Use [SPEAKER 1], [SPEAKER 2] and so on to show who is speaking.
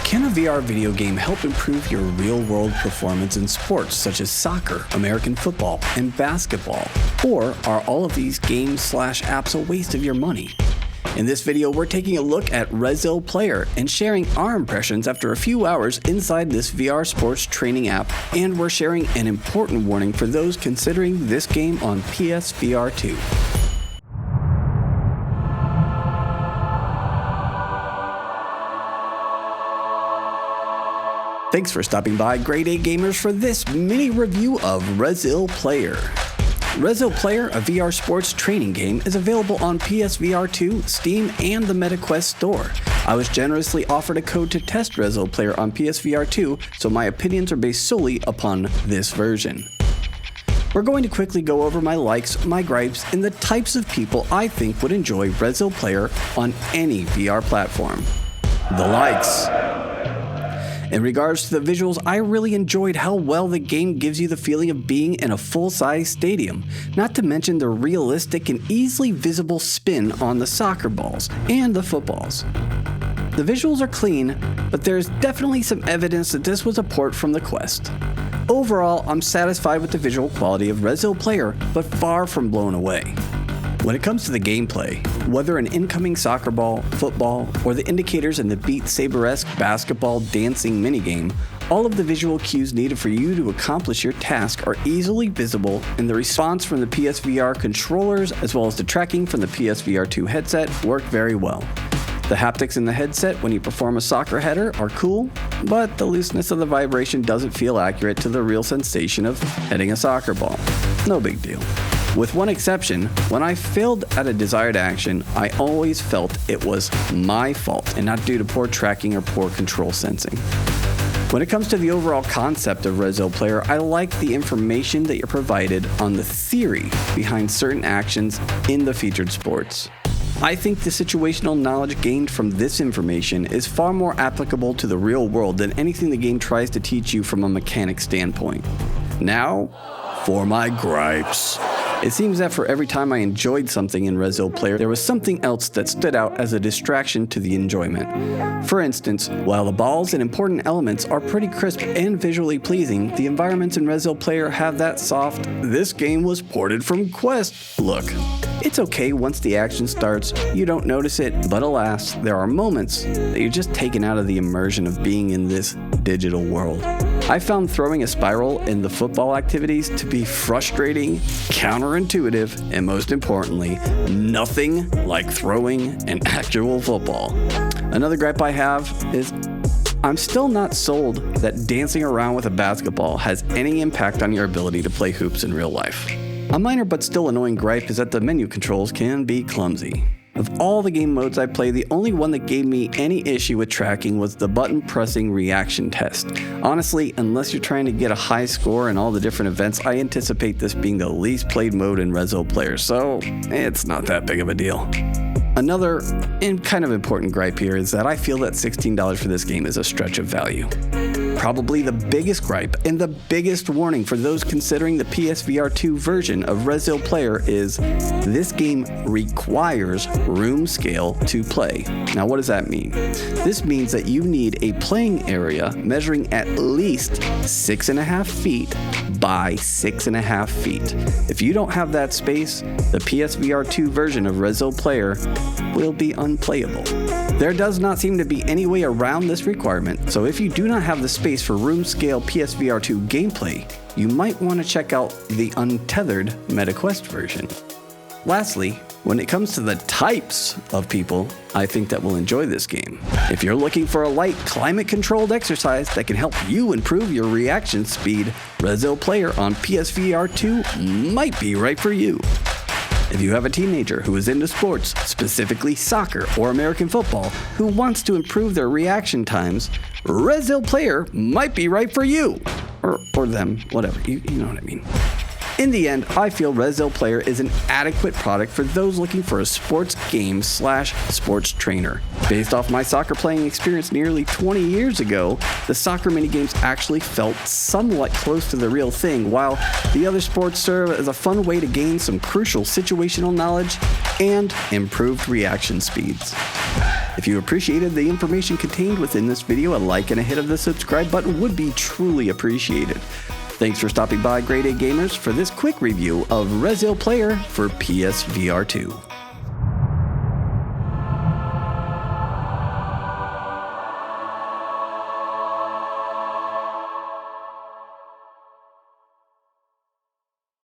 [SPEAKER 1] Can a VR video game help improve your real-world performance in sports such as soccer, American football, and basketball? Or are all of these games/apps a waste of your money? In this video, we're taking a look at Rezzil Player and sharing our impressions after a few hours inside this VR sports training app, and we're sharing an important warning for those considering this game on PSVR2. Thanks for stopping by, Grade A Gamers, for this mini review of Rezzil Player. Rezzil Player, a VR sports training game, is available on PSVR2, Steam, and the MetaQuest store. I was generously offered a code to test Rezzil Player on PSVR2, so my opinions are based solely upon this version. We're going to quickly go over my likes, my gripes, and the types of people I think would enjoy Rezzil Player on any VR platform. The likes. In regards to the visuals, I really enjoyed how well the game gives you the feeling of being in a full-size stadium, not to mention the realistic and easily visible spin on the soccer balls and the footballs. The visuals are clean, but there's definitely some evidence that this was a port from the Quest. Overall, I'm satisfied with the visual quality of Rezzil Player, but far from blown away. When it comes to the gameplay, whether an incoming soccer ball, football, or the indicators in the Beat Saber-esque basketball dancing minigame, all of the visual cues needed for you to accomplish your task are easily visible, and the response from the PSVR controllers as well as the tracking from the PSVR2 headset work very well. The haptics in the headset when you perform a soccer header are cool, but the looseness of the vibration doesn't feel accurate to the real sensation of heading a soccer ball. No big deal. With one exception, when I failed at a desired action, I always felt it was my fault and not due to poor tracking or poor control sensing. When it comes to the overall concept of Rezzil Player, I like the information that you're provided on the theory behind certain actions in the featured sports. I think the situational knowledge gained from this information is far more applicable to the real world than anything the game tries to teach you from a mechanic standpoint. Now, for my gripes. It seems that for every time I enjoyed something in Rezzil Player, there was something else that stood out as a distraction to the enjoyment. For instance, while the balls and important elements are pretty crisp and visually pleasing, the environments in Rezzil Player have that soft, "this game was ported from Quest" look. It's okay once the action starts, you don't notice it, but alas, there are moments that you're just taken out of the immersion of being in this digital world. I found throwing a spiral in the football activities to be frustrating, counterintuitive, and most importantly, nothing like throwing an actual football. Another gripe I have is I'm still not sold that dancing around with a basketball has any impact on your ability to play hoops in real life. A minor but still annoying gripe is that the menu controls can be clumsy. Of all the game modes I played, the only one that gave me any issue with tracking was the button pressing reaction test. Honestly, unless you're trying to get a high score in all the different events, I anticipate this being the least played mode in Rezzil Player, so it's not that big of a deal. Another and kind of important gripe here is that I feel that $16 for this game is a stretch of value. Probably the biggest gripe and the biggest warning for those considering the PSVR2 version of Rezzil Player is this game requires room scale to play. Now, what does that mean? This means that you need a playing area measuring at least 6.5 feet by 6.5 feet. If you don't have that space, the PSVR2 version of Rezzil Player will be unplayable. There does not seem to be any way around this requirement, so if you do not have the space for room scale PSVR2 gameplay, you might want to check out the untethered MetaQuest version. Lastly, when it comes to the types of people I think that will enjoy this game, if you're looking for a light climate-controlled exercise that can help you improve your reaction speed, Rezzil Player on PSVR2 might be right for you. If you have a teenager who is into sports, specifically soccer or American football, who wants to improve their reaction times, Rezzil Player might be right for you. Or them, whatever, you know what I mean. In the end, I feel Rezzil Player is an adequate product for those looking for a sports game / sports trainer. Based off my soccer playing experience nearly 20 years ago, the soccer minigames actually felt somewhat close to the real thing, while the other sports serve as a fun way to gain some crucial situational knowledge and improved reaction speeds. If you appreciated the information contained within this video, a like and a hit of the subscribe button would be truly appreciated. Thanks for stopping by Grade A Gamers for this quick review of Rezzil Player for PSVR2.